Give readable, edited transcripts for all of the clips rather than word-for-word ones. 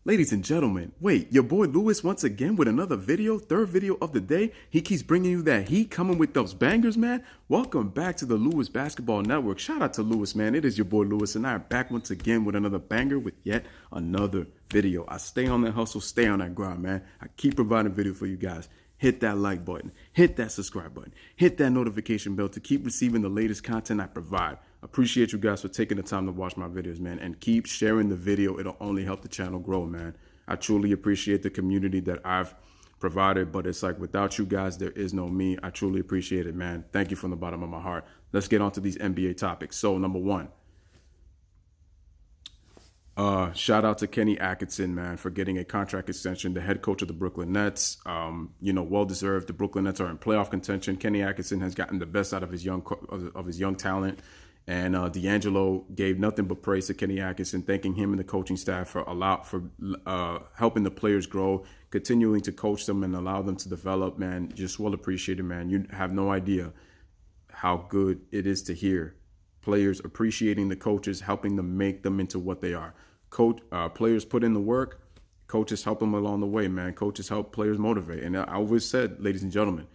Ladies and gentlemen, wait, your boy Lewis once again with another video, third video of the day. He keeps bringing you that heat, coming with those bangers, man. Welcome back to the Lewis Basketball Network. Shout out to Lewis, man. It is your boy Lewis, and I am back once again with another banger with yet another video. I stay on that hustle, stay on that grind, man. I keep providing video for you guys. Hit that like button, hit that subscribe button, hit that notification bell to keep receiving the latest content I provide. Appreciate you guys for taking the time to watch my videos, man, and keep sharing the video. It'll only help the channel grow, man. I truly appreciate the community that I've provided, but it's like without you guys, there is no me. I truly appreciate it, man. Thank you from the bottom of my heart. Let's get on to these NBA topics. So, number one, shout out to Kenny Atkinson, man, for getting a contract extension, the head coach of the Brooklyn Nets. Well deserved. The Brooklyn Nets are in playoff contention. Kenny Atkinson has gotten the best out of his young talent. And D'Angelo gave nothing but praise to Kenny Atkinson, thanking him and the coaching staff for helping the players grow, continuing to coach them and allow them to develop, man. Just well appreciated, man. You have no idea how good it is to hear players appreciating the coaches, helping them make them into what they are. Players put in the work, coaches help them along the way, man. Coaches help players motivate. And I always said, ladies and gentlemen,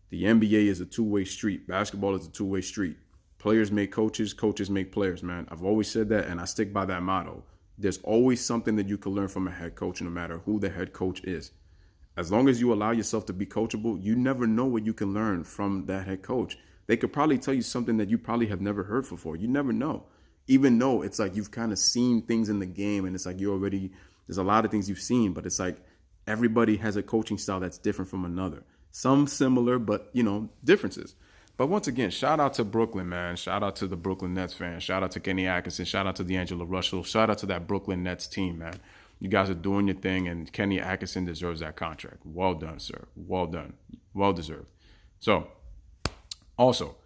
the NBA is a two-way street. Basketball is a two-way street. Players make coaches, coaches make players, man. I've always said that, and I stick by that motto. There's always something that you can learn from a head coach, no matter who the head coach is. As long as you allow yourself to be coachable, you never know what you can learn from that head coach. They could probably tell you something that you probably have never heard before. You never know. Even though it's like you've kind of seen things in the game, and it's like there's a lot of things you've seen, but it's like everybody has a coaching style that's different from another. Some similar, but, differences. But once again, shout out to Brooklyn, man. Shout out to the Brooklyn Nets fans. Shout out to Kenny Atkinson. Shout out to D'Angelo Russell. Shout out to that Brooklyn Nets team, man. You guys are doing your thing, and Kenny Atkinson deserves that contract. Well done, sir. Well done. Well deserved. So, also,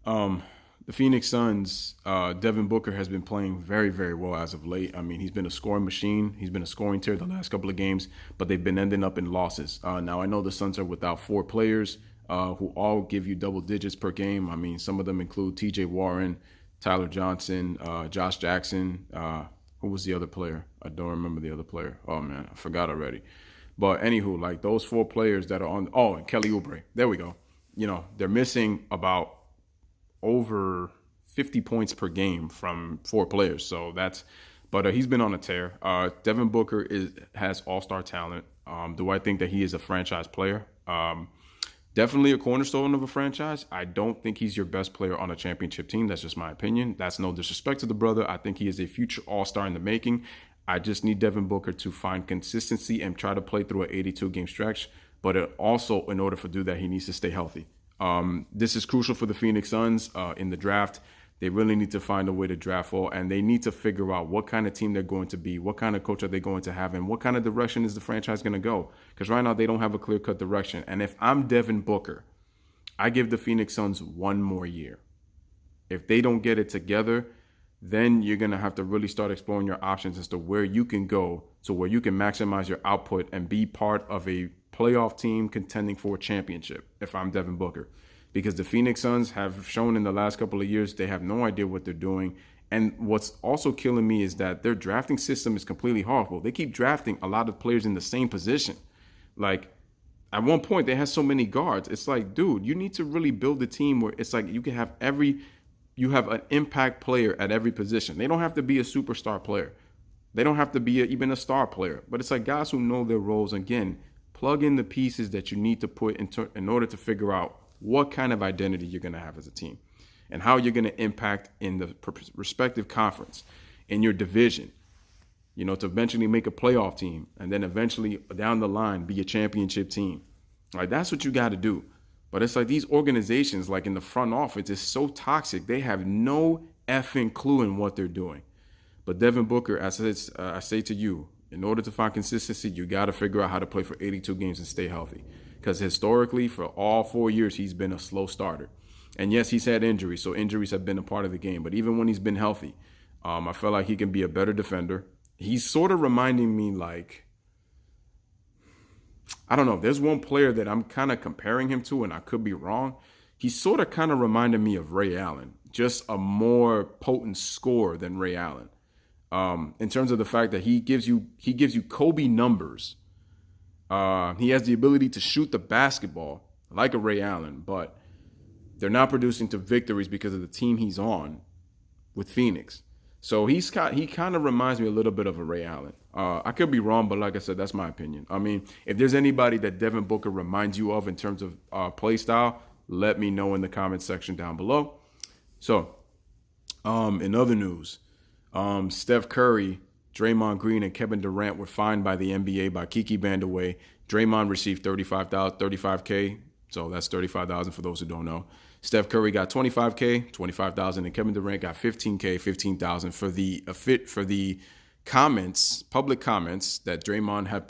the Phoenix Suns, Devin Booker has been playing very, very well as of late. I mean, he's been a scoring machine. He's been a scoring tier the last couple of games, but they've been ending up in losses. Now, I know the Suns are without 4 players. Who all give you double digits per game. I mean, some of them include TJ Warren, Tyler Johnson, Josh Jackson. Who was the other player? I don't remember the other player. Oh, man, I forgot already. But anywho, like those 4 players that are on. Oh, and Kelly Oubre. There we go. They're missing about over 50 points per game from 4 players. So but he's been on a tear. Devin Booker has all-star talent. Do I think that he is a franchise player? Definitely a cornerstone of a franchise. I don't think he's your best player on a championship team. That's just my opinion. That's no disrespect to the brother. I think he is a future all-star in the making. I just need Devin Booker to find consistency and try to play through an 82-game stretch. But also, in order to do that, he needs to stay healthy. This is crucial for the Phoenix Suns in the draft. They really need to find a way to draft well, and they need to figure out what kind of team they're going to be, what kind of coach are they going to have, and what kind of direction is the franchise going to go. Because right now they don't have a clear-cut direction. And if I'm Devin Booker, I give the Phoenix Suns 1 more year. If they don't get it together, then you're going to have to really start exploring your options as to where you can go to where you can maximize your output and be part of a playoff team contending for a championship if I'm Devin Booker. Because the Phoenix Suns have shown in the last couple of years they have no idea what they're doing. And what's also killing me is that their drafting system is completely horrible. They keep drafting a lot of players in the same position. Like, at one point, they had so many guards. It's like, dude, you need to really build a team where it's like you can have you have an impact player at every position. They don't have to be a superstar player. They don't have to be even a star player. But it's like guys who know their roles. Again, plug in the pieces that you need to put in order to figure out what kind of identity you're going to have as a team and how you're going to impact in the respective conference, in your division, to eventually make a playoff team and then eventually down the line be a championship team. Like, that's what you got to do. But it's like these organizations, like in the front office, is so toxic. They have no effing clue in what they're doing. But Devin Booker, I say to you, in order to find consistency, you got to figure out how to play for 82 games and stay healthy. Because historically, for all 4 years, he's been a slow starter. And yes, he's had injuries, so injuries have been a part of the game. But even when he's been healthy, I feel like he can be a better defender. He's sort of reminding me like, I don't know, there's one player that I'm kind of comparing him to, and I could be wrong. He sort of kind of reminded me of Ray Allen, just a more potent scorer than Ray Allen. in terms of the fact that he gives you Kobe numbers. He has the ability to shoot the basketball like a Ray Allen, but they're not producing to victories because of the team he's on with Phoenix. So he kind of reminds me a little bit of a Ray Allen. I could be wrong, but like I said, that's my opinion. I mean, if there's anybody that Devin Booker reminds you of in terms of play style, let me know in the comments section down below. So, in other news, Steph Curry, Draymond Green, and Kevin Durant were fined by the NBA by Kiki Vandeweghe. Draymond received $35K, so that's $35,000 for those who don't know. Steph Curry got $25K, $25,000, and Kevin Durant got $15K, $15,000 for the comments, public comments that Draymond had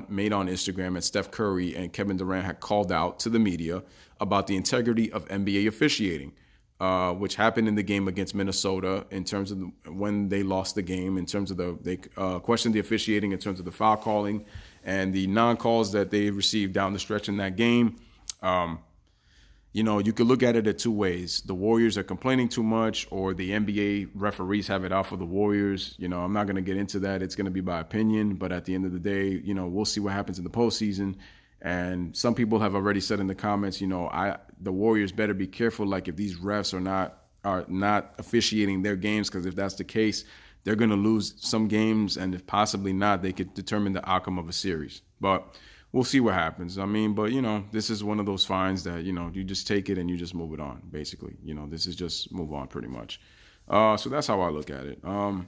made on Instagram, and Steph Curry and Kevin Durant had called out to the media about the integrity of NBA officiating, which happened in the game against Minnesota in terms of when they lost the game, in terms of they questioned the officiating in terms of the foul calling and the non-calls that they received down the stretch in that game. You could look at it 2 ways. The Warriors are complaining too much, or the NBA referees have it out for the Warriors. I'm not going to get into that. It's going to be by opinion. But at the end of the day, we'll see what happens in the postseason. And some people have already said in the comments, the Warriors better be careful. Like, if these refs are not officiating their games, because if that's the case, they're going to lose some games. And if possibly not, they could determine the outcome of a series. But we'll see what happens. I mean, but, this is one of those fines that, you just take it and you just move it on, basically. This is just move on pretty much. So that's how I look at it. Are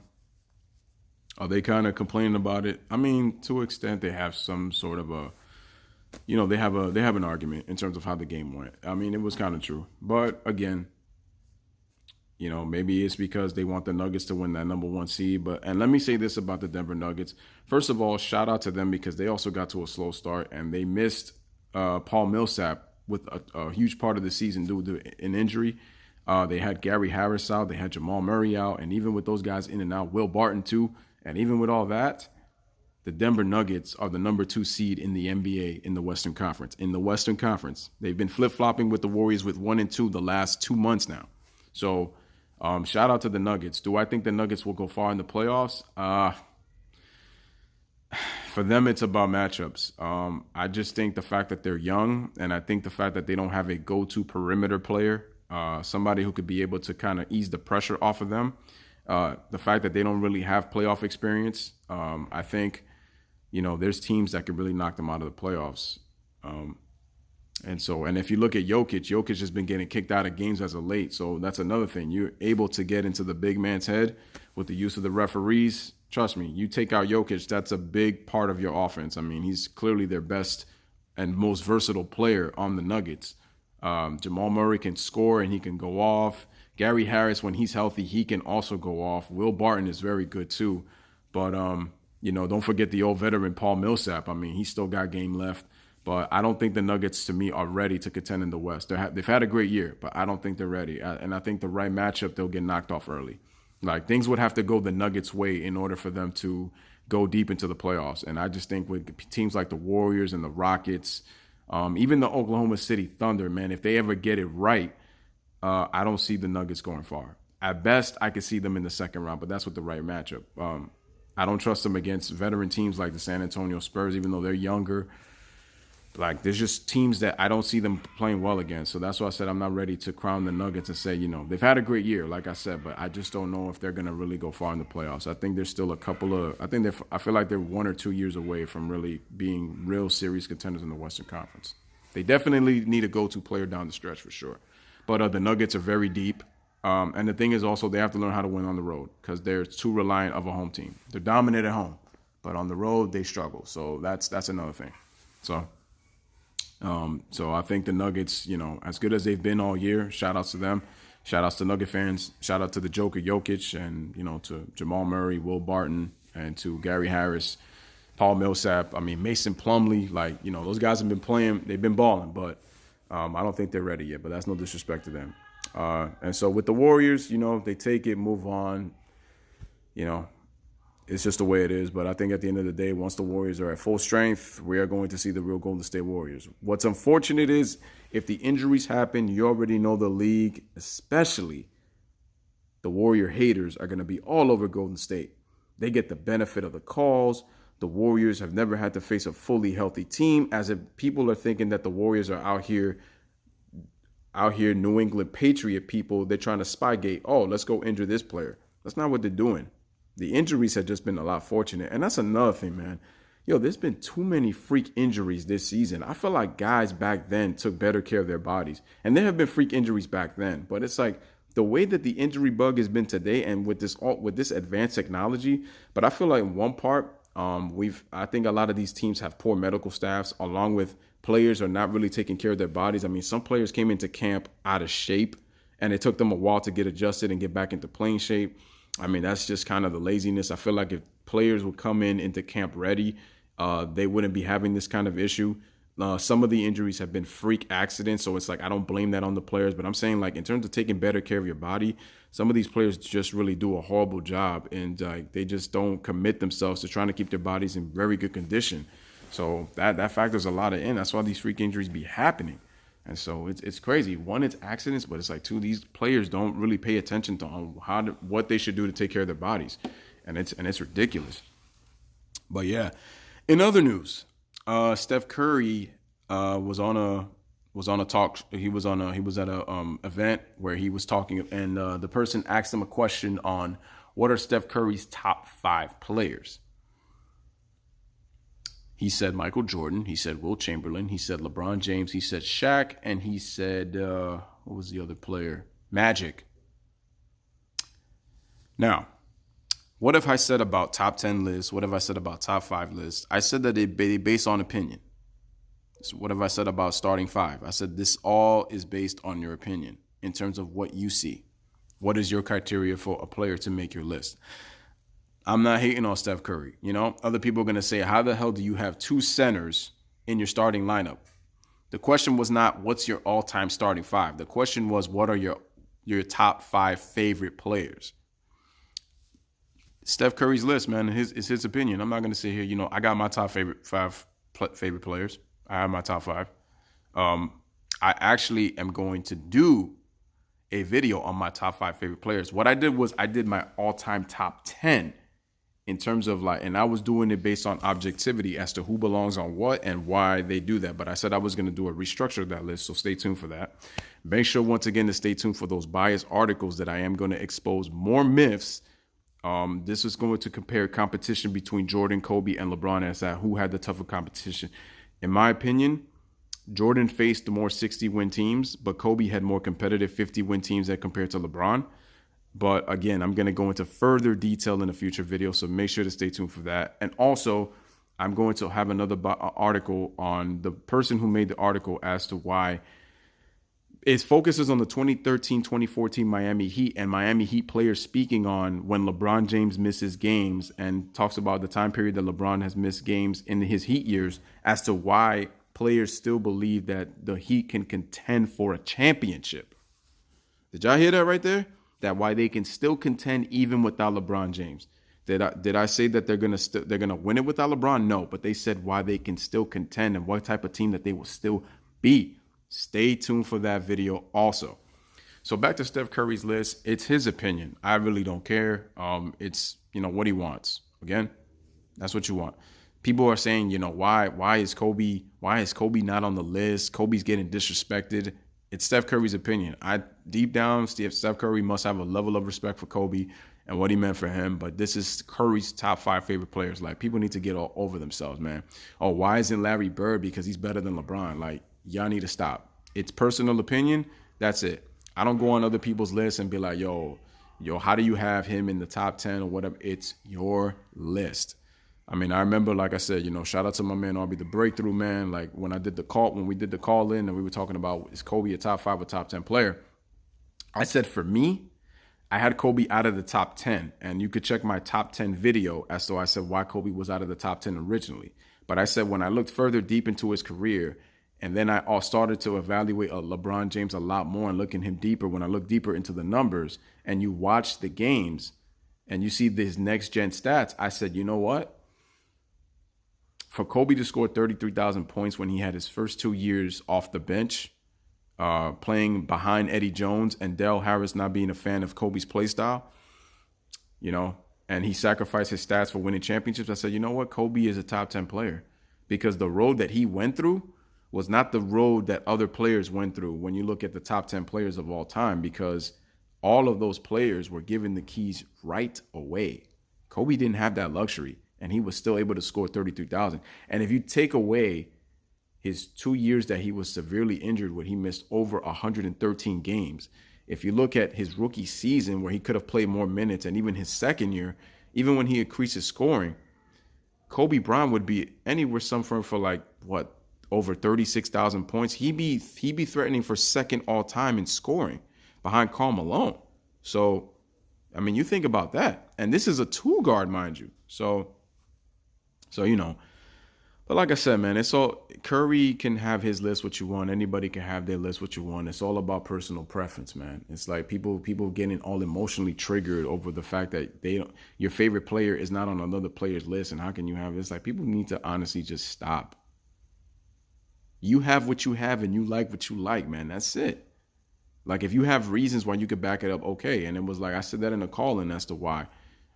they kind of complaining about it? I mean, to an extent, they have some sort of they have an argument in terms of how the game went. I mean, it was kind of true. But again, maybe it's because they want the Nuggets to win that number 1 seed. And let me say this about the Denver Nuggets. First of all, shout out to them because they also got to a slow start and they missed Paul Millsap with a huge part of the season due to an injury. They had Gary Harris out. They had Jamal Murray out. And even with those guys in and out, Will Barton too. And even with all that, the Denver Nuggets are the number 2 seed in the NBA in the Western Conference. They've been flip-flopping with the Warriors with 1 and 2 the last 2 months now. So, shout out to the Nuggets. Do I think the Nuggets will go far in the playoffs? For them, it's about matchups. I just think the fact that they're young, and I think the fact that they don't have a go-to perimeter player, somebody who could be able to kind of ease the pressure off of them, the fact that they don't really have playoff experience, I think, there's teams that could really knock them out of the playoffs. And if you look at Jokic has been getting kicked out of games as of late. So that's another thing. You're able to get into the big man's head with the use of the referees. Trust me, you take out Jokic, that's a big part of your offense. I mean, he's clearly their best and most versatile player on the Nuggets. Jamal Murray can score and he can go off. Gary Harris, when he's healthy, he can also go off. Will Barton is very good too. But, don't forget the old veteran Paul Millsap. I mean, he's still got game left. But I don't think the Nuggets, to me, are ready to contend in the West. They've had a great year, but I don't think they're ready. And I think the right matchup, they'll get knocked off early. Like, things would have to go the Nuggets' way in order for them to go deep into the playoffs. And I just think with teams like the Warriors and the Rockets, even the Oklahoma City Thunder, man, if they ever get it right, I don't see the Nuggets going far. At best, I could see them in the second round, but that's with the right matchup. I don't trust them against veteran teams like the San Antonio Spurs, even though they're younger. Like, there's just teams that I don't see them playing well against. So that's why I said I'm not ready to crown the Nuggets and say, they've had a great year, like I said, but I just don't know if they're going to really go far in the playoffs. I think there's still I feel like they're 1 or 2 years away from really being real serious contenders in the Western Conference. They definitely need a go-to player down the stretch for sure. But the Nuggets are very deep. And the thing is also they have to learn how to win on the road because they're too reliant of a home team. They're dominant at home, but on the road they struggle. So that's another thing. So I think the Nuggets, as good as they've been all year, shout outs to them. Shout outs to Nugget fans. Shout out to the Joker Jokic and, to Jamal Murray, Will Barton, and to Gary Harris, Paul Millsap. I mean, Mason Plumlee, those guys have been playing. They've been balling, but I don't think they're ready yet, but that's no disrespect to them. And so with the Warriors, they take it, move on, it's just the way it is. But I think at the end of the day, once the Warriors are at full strength, we are going to see the real Golden State Warriors. What's unfortunate is if the injuries happen, you already know the league, especially the Warrior haters, are going to be all over Golden State. They get the benefit of the calls. The Warriors have never had to face a fully healthy team, as if people are thinking that the Warriors are out here New England Patriot people. They're trying to spygate. Oh, let's go injure this player. That's not what they're doing. The injuries have just been a lot fortunate. And that's another thing, man. Yo, there's been too many freak injuries this season. I feel like guys back then took better care of their bodies. And there have been freak injuries back then. But it's like the way that the injury bug has been today, and with this advanced technology. But I feel like in one part, I think a lot of these teams have poor medical staffs, along with players are not really taking care of their bodies. I mean, some players came into camp out of shape, and it took them a while to get adjusted and get back into playing shape. I mean, that's just kind of the laziness. I feel like if players would come into camp ready, they wouldn't be having this kind of issue. Some of the injuries have been freak accidents, so it's like I don't blame that on the players. But I'm saying, like, in terms of taking better care of your body, some of these players just really do a horrible job, and they just don't commit themselves to trying to keep their bodies in very good condition. So that factors a lot in. That's why these freak injuries be happening. And so it's crazy. One, it's accidents, but it's like two, these players don't really pay attention to what they should do to take care of their bodies, and it's ridiculous. But yeah, in other news, Steph Curry was on a talk. He was at a event where he was talking, and the person asked him a question on what are Steph Curry's top 5 players. He said Michael Jordan. He said Will Chamberlain. He said LeBron James. He said Shaq, and he said what was the other player? Magic. Now, what have I said about top 10 lists? What have I said about top 5 lists? I said that they based on opinion. So what have I said about starting 5? I said this all is based on your opinion in terms of what you see. What is your criteria for a player to make your list? I'm not hating on Steph Curry. You know, other people are going to say, how the hell do you have 2 centers in your starting lineup? The question was not what's your all-time starting 5. The question was what are your top 5 favorite players? Steph Curry's list, man, is his opinion. I'm not going to sit here, you know, I got my top 5 favorite players. I have my top 5. I actually am going to do a video on my top 5 favorite players. What I did was I did my all-time top 10 in terms of like, and I was doing it based on objectivity as to who belongs on what and why they do that. But I said I was going to do a restructure of that list, so stay tuned for that. Make sure, once again, to stay tuned for those biased articles that I am going to expose more myths. This is going to compare competition between Jordan, Kobe, and LeBron as to who had the tougher competition. In my opinion, Jordan faced the more 60-win teams, but Kobe had more competitive 50-win teams as compared to LeBron. But again, I'm going to go into further detail in a future video, so make sure to stay tuned for that. And also, I'm going to have another article on the person who made the article as to why it focuses on the 2013-2014 Miami Heat and Miami Heat players speaking on when LeBron James misses games, and talks about the time period that LeBron has missed games in his Heat years as to why players still believe that the Heat can contend for a championship. Did y'all hear that right there? That why they can still contend even without LeBron James. Did I say that they're gonna win it without LeBron? No, but they said why they can still contend and what type of team that they will still be. Stay tuned for that video also. So back to Steph Curry's list. It's his opinion. I really don't care. It's, you know, what he wants. Again, that's what you want. People are saying, you know, why is Kobe not on the list? Kobe's getting disrespected. It's Steph Curry's opinion. Deep down, Steph Curry must have a level of respect for Kobe and what he meant for him. But this is Curry's top 5 favorite players. Like, people need to get all over themselves, man. Oh, why isn't Larry Bird? Because he's better than LeBron. Like, y'all need to stop. It's personal opinion. That's it. I don't go on other people's lists and be like, yo, how do you have him in the top 10 or whatever? It's your list. I mean, I remember, like I said, you know, shout out to my man, Arby, the breakthrough man. Like when we did the call in and we were talking about, is Kobe a top 5 or top 10 player? I said, for me, I had Kobe out of the top 10, and you could check my top 10 video as to I said why Kobe was out of the top 10 originally. But I said, when I looked further deep into his career, and then I started to evaluate LeBron James a lot more and looking him deeper, when I look deeper into the numbers and you watch the games and you see these next gen stats, I said, you know what? For Kobe to score 33,000 points when he had his first 2 years off the bench, playing behind Eddie Jones, and Del Harris not being a fan of Kobe's play style, you know, and he sacrificed his stats for winning championships, I said, you know what? Kobe is a top 10 player because the road that he went through was not the road that other players went through when you look at the top 10 players of all time, because all of those players were given the keys right away. Kobe didn't have that luxury, and he was still able to score 33,000. And if you take away his 2 years that he was severely injured, where he missed over 113 games, if you look at his rookie season where he could have played more minutes, and even his second year, even when he increased his scoring, Kobe Bryant would be anywhere somewhere for like, what, over 36,000 points. He'd be threatening for second all time in scoring behind Karl Malone. So, I mean, you think about that. And this is a two guard, mind you. So, you know, but like I said, man, it's all, Curry can have his list what you want. Anybody can have their list what you want. It's all about personal preference, man. It's like people getting all emotionally triggered over the fact that your favorite player is not on another player's list. And how can you have it? It's like people need to honestly just stop. You have what you have and you like what you like, man. That's it. Like, if you have reasons why you could back it up, okay. And it was like, I said that in a call-in as to why.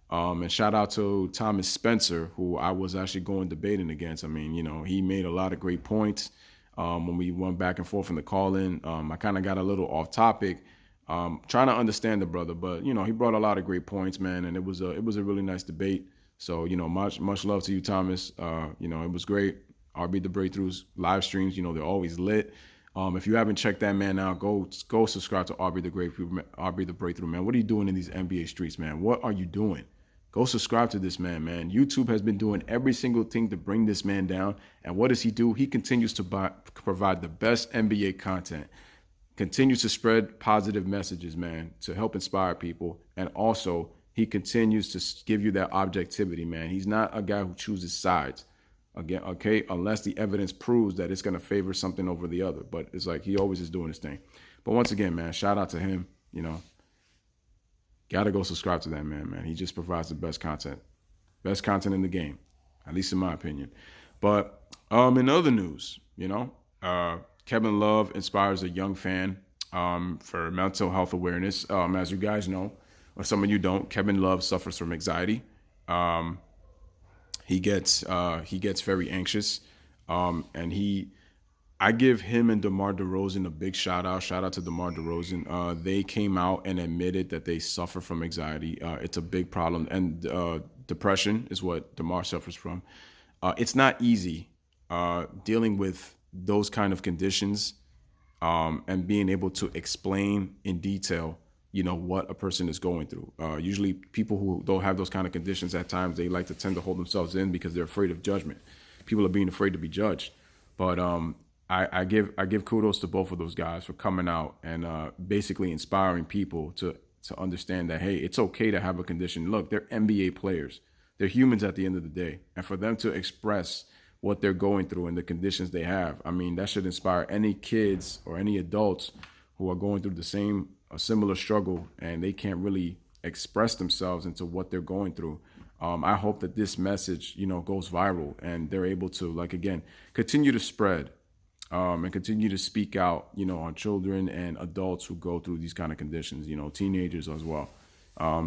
And shout out to Thomas Spencer, who I was actually going debating against. I mean, you know, he made a lot of great points when we went back and forth in the call-in. I kind of got a little off topic, trying to understand the brother, but you know, he brought a lot of great points, man, and it was a really nice debate. So, you know, much love to you, Thomas. You know, it was great. RB the Breakthroughs live streams, you know, they're always lit. If you haven't checked that man out, go subscribe to RB the Breakthrough, man. What are you doing in these NBA streets, man? What are you doing? Go subscribe to this man, man. YouTube has been doing every single thing to bring this man down. And what does he do? He continues to provide the best NBA content, continues to spread positive messages, man, to help inspire people. And also, he continues to give you that objectivity, man. He's not a guy who chooses sides, again, okay, unless the evidence proves that it's going to favor something over the other. But it's like he always is doing his thing. But once again, man, shout out to him, you know. Got to go subscribe to that man. He just provides the best content in the game, at least in my opinion. But in other news, you know, Kevin Love inspires a young fan for mental health awareness. As you guys know, or some of you don't, Kevin Love suffers from anxiety. He gets very anxious, and I give him and DeMar DeRozan a big shout out. Shout out to DeMar DeRozan. They came out and admitted that they suffer from anxiety. It's a big problem. And depression is what DeMar suffers from. It's not easy dealing with those kind of conditions and being able to explain in detail, you know, what a person is going through. Usually people who don't have those kind of conditions at times, they like to tend to hold themselves in because they're afraid of judgment. People are being afraid to be judged. But I give kudos to both of those guys for coming out and basically inspiring people to understand that, hey, it's okay to have a condition. Look, they're NBA players. They're humans at the end of the day. And for them to express what they're going through and the conditions they have, I mean, that should inspire any kids or any adults who are going through a similar struggle and they can't really express themselves into what they're going through. I hope that this message, you know, goes viral and they're able to, like, again, continue to spread and continue to speak out, you know, on children and adults who go through these kind of conditions, you know, teenagers as well.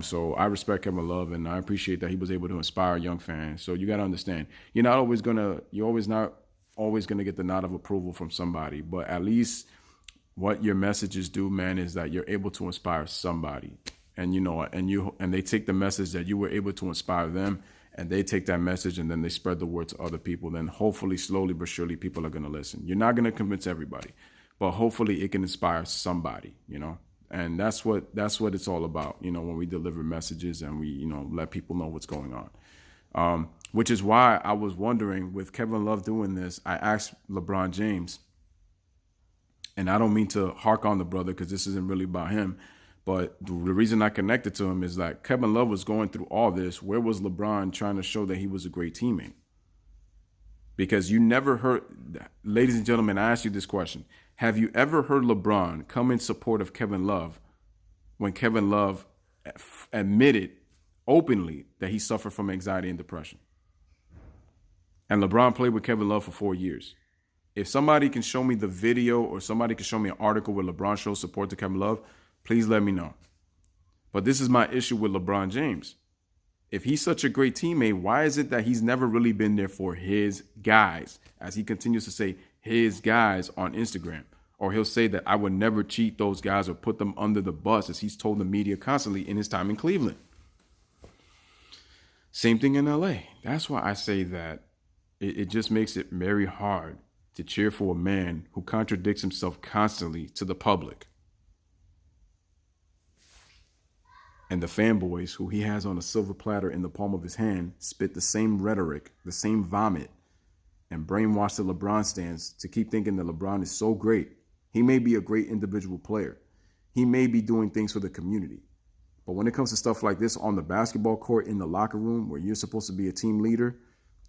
So I respect Kevin Love and I appreciate that he was able to inspire young fans. So you got to understand, you're always not always going to get the nod of approval from somebody, but at least what your messages do, man, is that you're able to inspire somebody. And, you know, and they take the message that you were able to inspire them and they take that message and then they spread the word to other people. Then hopefully, slowly but surely, people are going to listen. You're not going to convince everybody, but hopefully it can inspire somebody, you know. And that's what it's all about, you know, when we deliver messages and we, you know, let people know what's going on. Which is why I was wondering, with Kevin Love doing this, I asked LeBron James, and I don't mean to hark on the brother because this isn't really about him, but the reason I connected to him is that Kevin Love was going through all this. Where was LeBron trying to show that he was a great teammate? Because you never heard, ladies and gentlemen, I ask you this question. Have you ever heard LeBron come in support of Kevin Love when Kevin Love admitted openly that he suffered from anxiety and depression? And LeBron played with Kevin Love for 4 years. If somebody can show me the video or somebody can show me an article where LeBron shows support to Kevin Love, please let me know. But this is my issue with LeBron James. If he's such a great teammate, why is it that he's never really been there for his guys, as he continues to say his guys on Instagram? Or he'll say that I would never cheat those guys or put them under the bus, as he's told the media constantly in his time in Cleveland. Same thing in LA. That's why I say that it just makes it very hard to cheer for a man who contradicts himself constantly to the public. And the fanboys who he has on a silver platter in the palm of his hand spit the same rhetoric, the same vomit, and brainwash the LeBron stans to keep thinking that LeBron is so great. He may be a great individual player. He may be doing things for the community. But when it comes to stuff like this on the basketball court, in the locker room, where you're supposed to be a team leader,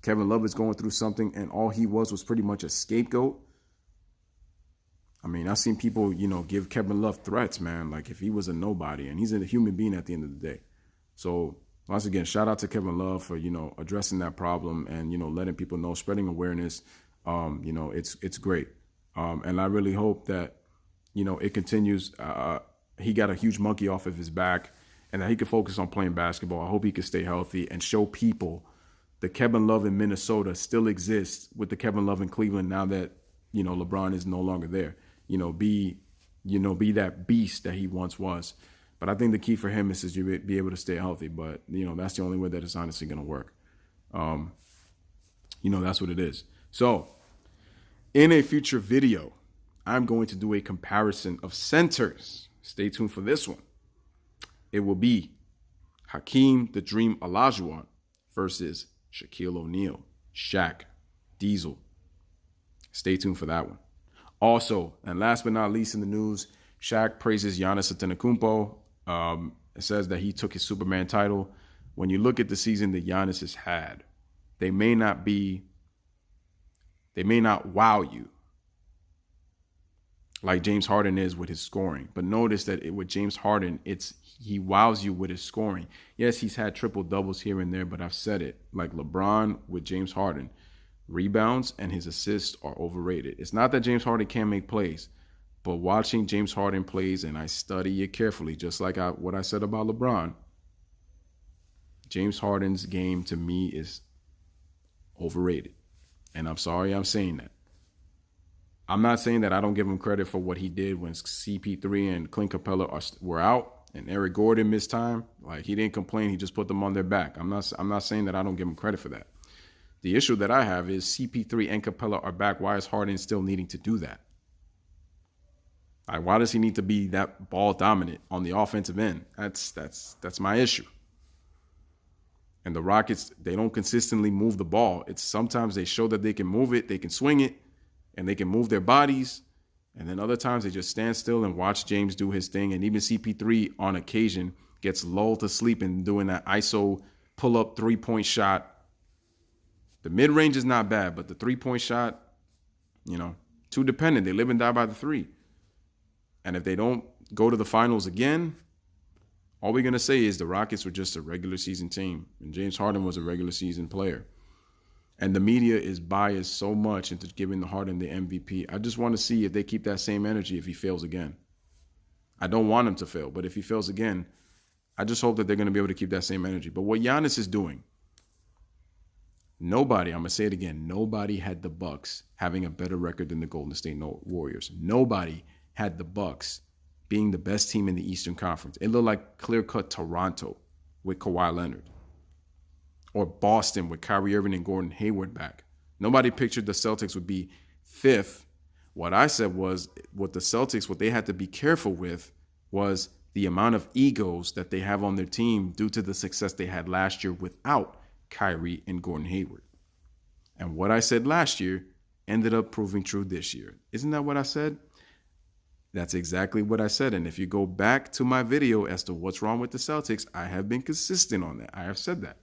Kevin Love is going through something, and all he was pretty much a scapegoat. I mean, I've seen people, give Kevin Love threats, man, like if he was a nobody, and he's a human being at the end of the day. So once again, shout out to Kevin Love for, addressing that problem and, letting people know, spreading awareness. It's great. And I really hope that, it continues. He got a huge monkey off of his back, and that he can focus on playing basketball. I hope he can stay healthy and show people the Kevin Love in Minnesota still exists with the Kevin Love in Cleveland now that, LeBron is no longer there. Be that beast that he once was. But I think the key for him is to be able to stay healthy. But, that's the only way that it's honestly going to work. That's what it is. So in a future video, I'm going to do a comparison of centers. Stay tuned for this one. It will be Hakeem the Dream Olajuwon versus Shaquille O'Neal, Shaq, Diesel. Stay tuned for that one. Also, and last but not least in the news, Shaq praises Giannis Antetokounmpo. It says that he took his Superman title. When you look at the season that Giannis has had, they may not wow you like James Harden is with his scoring. But notice that with James Harden, he wows you with his scoring. Yes, he's had triple doubles here and there, but I've said it. Like LeBron with James Harden, rebounds and his assists are overrated. It's not that James Harden can't make plays, but watching James Harden plays, and I study it carefully, just like what I said about LeBron, James Harden's game to me is overrated. And I'm sorry I'm saying that. I'm not saying that I don't give him credit for what he did when CP3 and Clint Capella were out and Eric Gordon missed time. Like, he didn't complain. He just put them on their back. I'm not saying that I don't give him credit for that. The issue that I have is CP3 and Capella are back. Why is Harden still needing to do that? Like, why does he need to be that ball dominant on the offensive end? That's my issue. And the Rockets, they don't consistently move the ball. It's sometimes they show that they can move it, they can swing it, and they can move their bodies. And then other times they just stand still and watch James do his thing. And even CP3 on occasion gets lulled to sleep and doing that ISO pull-up three-point shot. The mid-range is not bad, but the three-point shot, too dependent. They live and die by the three. And if they don't go to the finals again, all we're going to say is the Rockets were just a regular season team. And James Harden was a regular season player. And the media is biased so much into giving Harden the MVP. I just want to see if they keep that same energy if he fails again. I don't want him to fail, but if he fails again, I just hope that they're going to be able to keep that same energy. But what Giannis is doing, nobody, I'm going to say it again, nobody had the Bucks having a better record than the Golden State Warriors. Nobody had the Bucks being the best team in the Eastern Conference. It looked like clear-cut Toronto with Kawhi Leonard. Or Boston with Kyrie Irving and Gordon Hayward back. Nobody pictured the Celtics would be fifth. What I said was, what the Celtics, what they had to be careful with was the amount of egos that they have on their team due to the success they had last year without Kyrie and Gordon Hayward. And what I said last year ended up proving true this year. Isn't that what I said? That's exactly what I said. And if you go back to my video as to what's wrong with the Celtics, I have been consistent on that. I have said that.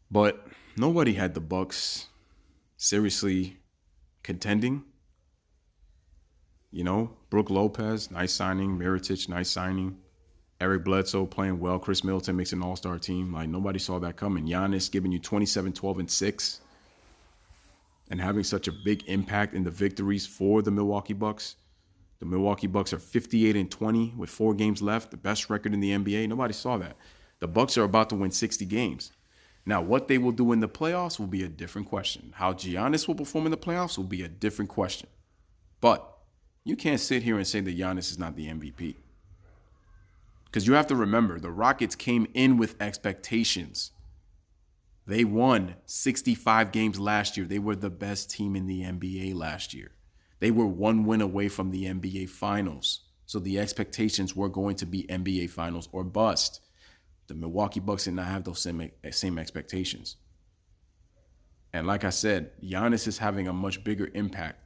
But nobody had the Bucks seriously contending. Brook Lopez, nice signing. Mirotic, nice signing. Eric Bledsoe playing well. Chris Middleton makes an all-star team. Like, nobody saw that coming. Giannis giving you 27, 12, and 6. And having such a big impact in the victories for the Milwaukee Bucks. The Milwaukee Bucks are 58-20 with 4 games left, the best record in the NBA. Nobody saw that. The Bucks are about to win 60 games. Now, what they will do in the playoffs will be a different question. How Giannis will perform in the playoffs will be a different question. But you can't sit here and say that Giannis is not the MVP. Because you have to remember, the Rockets came in with expectations. They won 65 games last year. They were the best team in the NBA last year. They were 1 win away from the NBA Finals. So the expectations were going to be NBA Finals or bust. The Milwaukee Bucks did not have those same expectations. And like I said, Giannis is having a much bigger impact.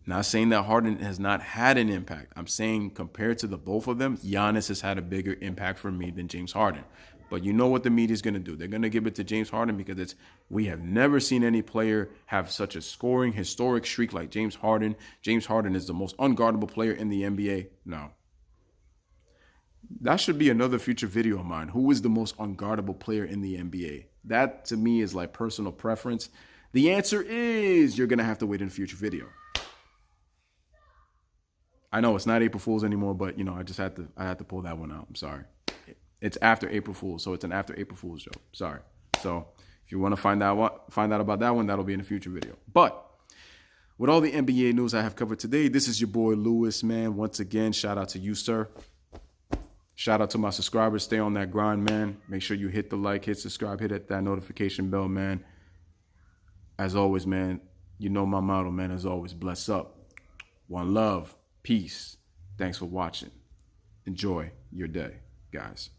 Not saying that Harden has not had an impact. I'm saying compared to the both of them, Giannis has had a bigger impact for me than James Harden. But you know what the media is going to do. They're going to give it to James Harden because we have never seen any player have such a scoring historic streak like James Harden. James Harden is the most unguardable player in the NBA. No. That should be another future video of mine. Who is the most unguardable player in the NBA? That to me is like personal preference. The answer is you're going to have to wait in a future video. I know it's not April Fool's anymore, but I just had to pull that one out. I'm sorry. It's after April Fool's, so it's an after April Fool's joke. Sorry. So if you want to find out about that one, that'll be in a future video. But with all the NBA news I have covered today, this is your boy Lewis, man. Once again, shout out to you, sir. Shout out to my subscribers. Stay on that grind, man. Make sure you hit the like, hit subscribe, hit that notification bell, man. As always, man, you know my motto, man. As always, bless up. One love. Peace. Thanks for watching. Enjoy your day, guys.